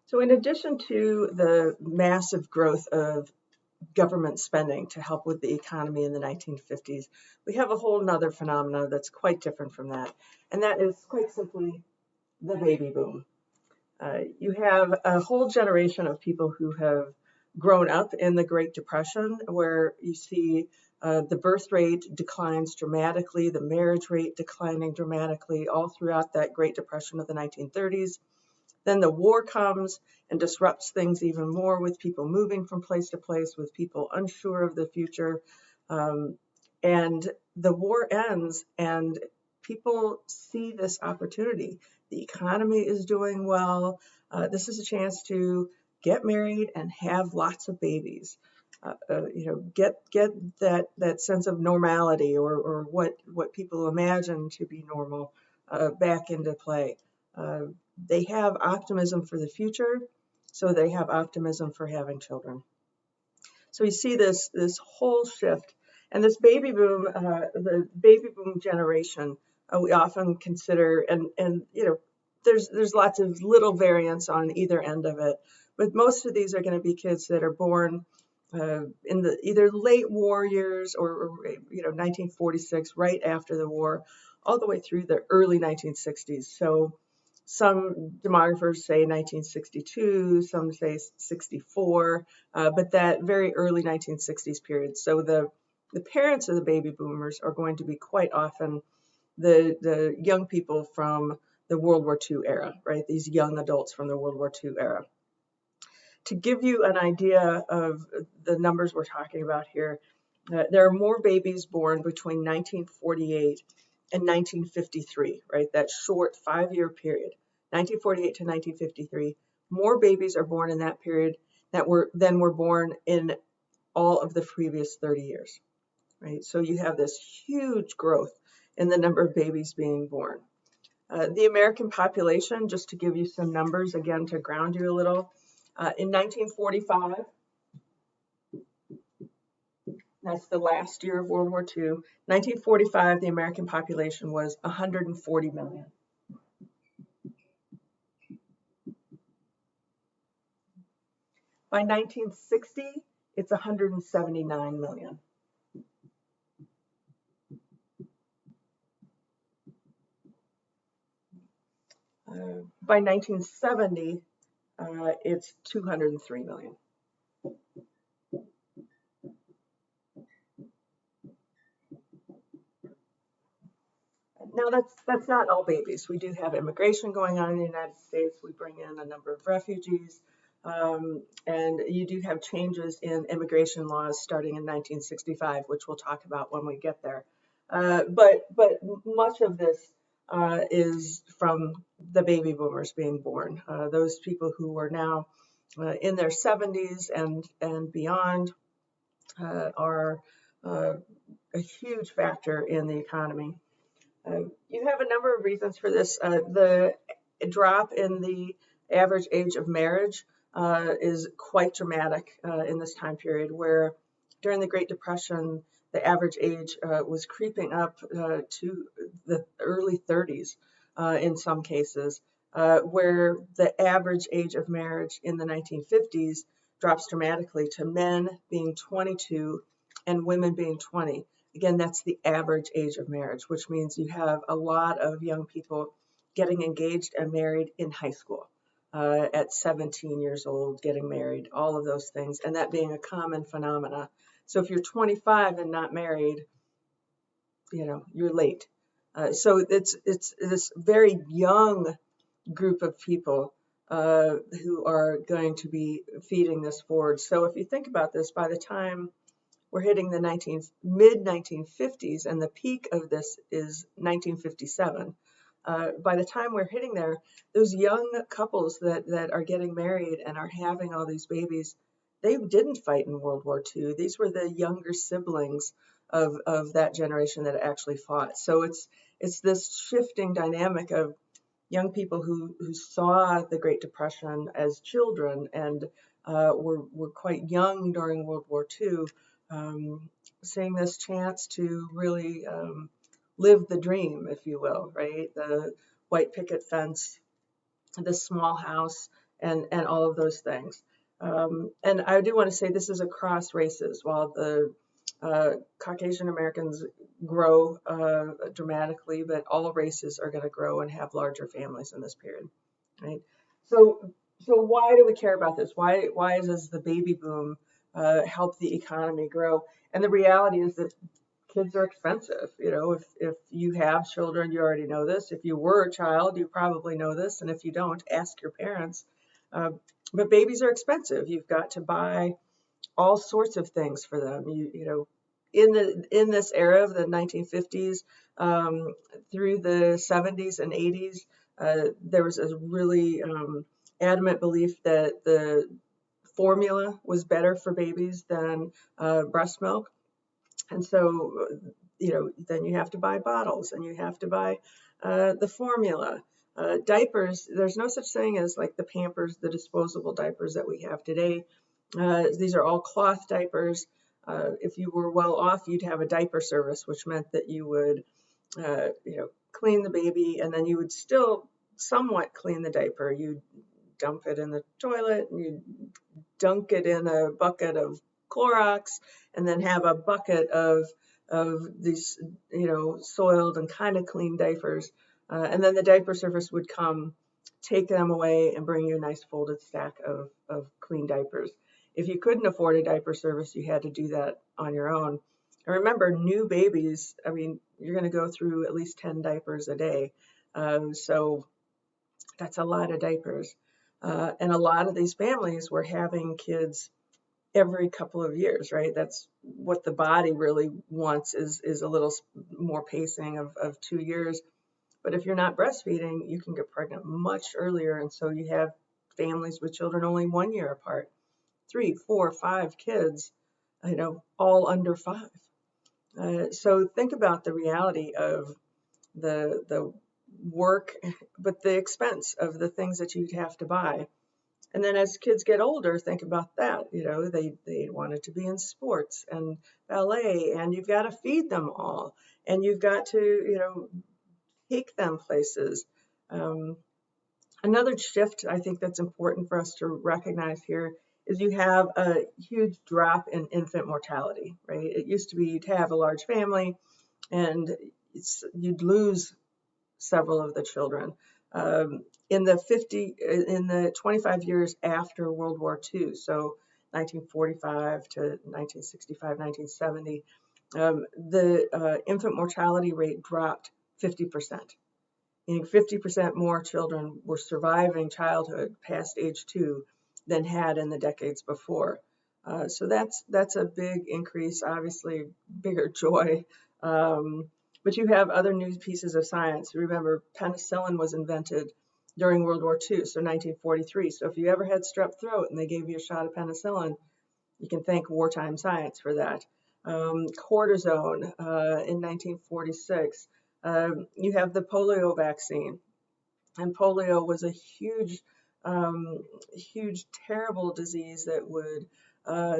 So in addition to the massive growth of government spending to help with the economy in the 1950s, we have a whole nother phenomena that's quite different from that. And that is quite simply the baby boom. You have a whole generation of people who have grown up in the Great Depression, where you see the birth rate declines dramatically, the marriage rate declining dramatically all throughout that Great Depression of the 1930s. Then the war comes and disrupts things even more with people moving from place to place, with people unsure of the future. Um, and the war ends, and people see this opportunity. The economy is doing well. This is a chance to get married and have lots of babies. Get that sense of normality or what people imagine to be normal back into play. Uh, they have optimism for the future, so they have optimism for having children. So we see this whole shift, and this baby boom, the baby boom generation, we often consider, and there's lots of little variants on either end of it, but most of these are going to be kids that are born in the either late war years or 1946, right after the war, all the way through the early 1960s. So some demographers say 1962, some say 64, but that very early 1960s period. So the parents of the baby boomers are going to be quite often the young people from the World War II era, right? These young adults from the World War II era. To give you an idea of the numbers we're talking about here, there are more babies born between 1948 and 1953, right? That short 5-year period, 1948 to 1953. More babies are born in that period than were born in all of the previous 30 years, right? So you have this huge growth in the number of babies being born. The American population, just to give you some numbers, again, to ground you a little, in 1945, that's the last year of World War II. 1945, the American population was 140 million. By 1960, it's 179 million. By 1970, it's 203 million. Now that's not all babies. We do have immigration going on in the United States. We bring in a number of refugees, and you do have changes in immigration laws starting in 1965, which we'll talk about when we get there. But much of this is from the baby boomers being born. Those people who are now in their 70s and beyond are a huge factor in the economy. You have a number of reasons for this. The drop in the average age of marriage is quite dramatic in this time period, where during the Great Depression, the average age was creeping up to the early 30s in some cases, where the average age of marriage in the 1950s drops dramatically to men being 22 and women being 20. Again, that's the average age of marriage, which means you have a lot of young people getting engaged and married in high school at 17 years old, getting married, all of those things, and that being a common phenomena. So if you're 25 and not married, you're late. So it's this very young group of people who are going to be feeding this forward. So if you think about this, by the time we're hitting the mid 1950s, and the peak of this is 1957. By the time we're hitting there, those young couples that are getting married and are having all these babies, they didn't fight in World War II. These were the younger siblings of that generation that actually fought. So it's this shifting dynamic of young people who saw the Great Depression as children and were quite young during World War II. Seeing this chance to really live the dream, if you will, right? The white picket fence, the small house and all of those things. And I do want to say this is across races. While the Caucasian Americans grow dramatically, but all races are going to grow and have larger families in this period, right? So, so why do we care about this? Why does the baby boom help the economy grow? And the reality is that kids are expensive. You know, if you have children, you already know this. If you were a child, you probably know this. And if you don't, ask your parents. Uh, but babies are expensive. You've got to buy all sorts of things for them. You know, in this era of the 1950s through the 70s and 80s, there was a really adamant belief that the formula was better for babies than breast milk. And so, you know, then you have to buy bottles and you have to buy the formula. Diapers, there's no such thing as like the Pampers, the disposable diapers that we have today. These are all cloth diapers. If you were well off, you'd have a diaper service, which meant that you would, you know, clean the baby and then you would still somewhat clean the diaper. You'd dump it in the toilet and you'd dunk it in a bucket of Clorox and then have a bucket of these, you know, soiled and kind of clean diapers. And then the diaper service would come, take them away, and bring you a nice folded stack of clean diapers. If you couldn't afford a diaper service, you had to do that on your own. And remember, new babies, I mean, you're going to go through at least 10 diapers a day. So that's a lot of diapers. And a lot of these families were having kids every couple of years, right? That's what the body really wants is a little more pacing of 2 years. But if you're not breastfeeding, you can get pregnant much earlier. And so you have families with children only 1 year apart, 3, 4, 5 kids, you know, all under 5. So think about the reality of the work, but the expense of the things that you'd have to buy. And then as kids get older, think about that. You know, they wanted to be in sports and ballet, and you've got to feed them all, and you've got to, you know, take them places. Another shift I think that's important for us to recognize here is you have a huge drop in infant mortality, right? It used to be you'd have a large family and you'd lose several of the children. In the 25 years after World War II, so 1945 to 1965, 1970, the infant mortality rate dropped 50%. Meaning 50% more children were surviving childhood past age 2 than had in the decades before. So that's a big increase, obviously bigger joy. But you have other new pieces of science. Remember, penicillin was invented during World War II, so 1943. So if you ever had strep throat and they gave you a shot of penicillin, you can thank wartime science for that. Cortisone in 1946. You have the polio vaccine, and polio was a huge, terrible disease that would,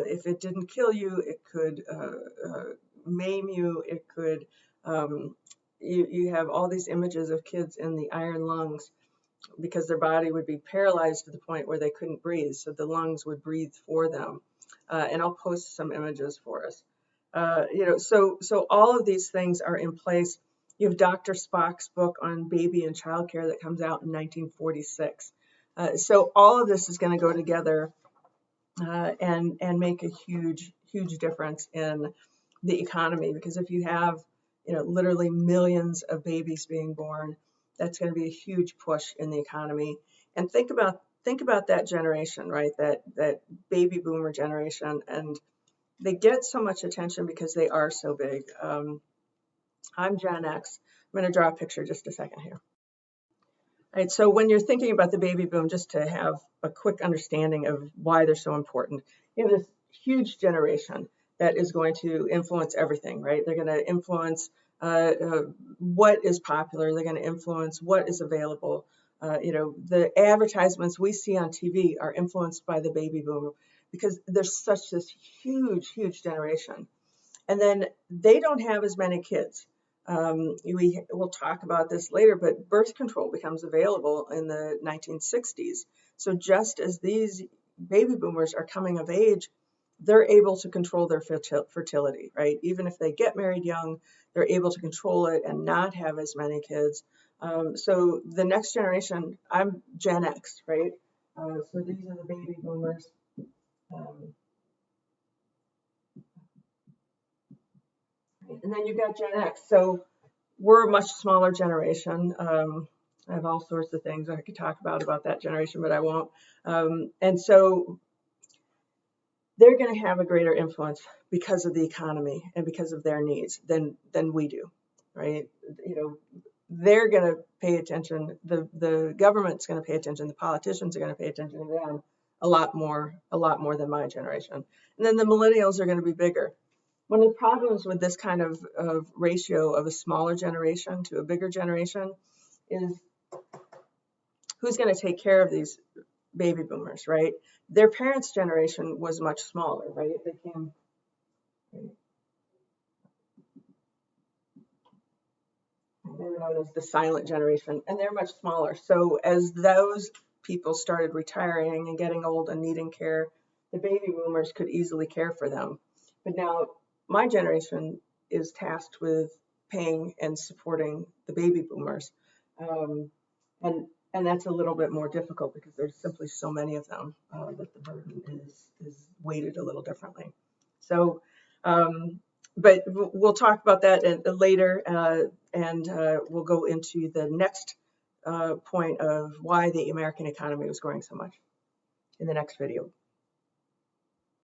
if it didn't kill you, it could maim you. It could, you have all these images of kids in the iron lungs because their body would be paralyzed to the point where they couldn't breathe, so the lungs would breathe for them. And I'll post some images for us. You know, so all of these things are in place. You have Dr. Spock's book on baby and childcare that comes out in 1946. So all of this is going to go together and make a huge difference in the economy, because if you have, you know, literally millions of babies being born, that's going to be a huge push in the economy. And think about that generation, right? That baby boomer generation, and they get so much attention because they are so big. I'm Gen X. I'm going to draw a picture just a second here. All right, so when you're thinking about the baby boom, just to have a quick understanding of why they're so important, you have this huge generation that is going to influence everything, right? They're going to influence what is popular. They're going to influence what is available. You know, the advertisements we see on TV are influenced by the baby boom because there's such this huge generation. And then they don't have as many kids. We will talk about this later, but birth control becomes available in the 1960s. So just as these baby boomers are coming of age, they're able to control their fertility, right? Even if they get married young, they're able to control it and not have as many kids. So the next generation, I'm Gen X, right? So these are the baby boomers. And then you've got Gen X. So we're a much smaller generation. I have all sorts of things I could talk about that generation, but I won't. And so they're going to have a greater influence because of the economy and because of their needs than we do, right? You know, they're going to pay attention. The government's going to pay attention. The politicians are going to pay attention to them a lot more than my generation. And then the millennials are going to be bigger. One of the problems with this kind of ratio of a smaller generation to a bigger generation is who's going to take care of these baby boomers, right? Their parents' generation was much smaller, right? They came. They were known as the silent generation, and they're much smaller. So as those people started retiring and getting old and needing care, the baby boomers could easily care for them. But now my generation is tasked with paying and supporting the baby boomers. And that's a little bit more difficult because there's simply so many of them that the burden is weighted a little differently. So, but we'll talk about that later, and we'll go into the next point of why the American economy was growing so much in the next video.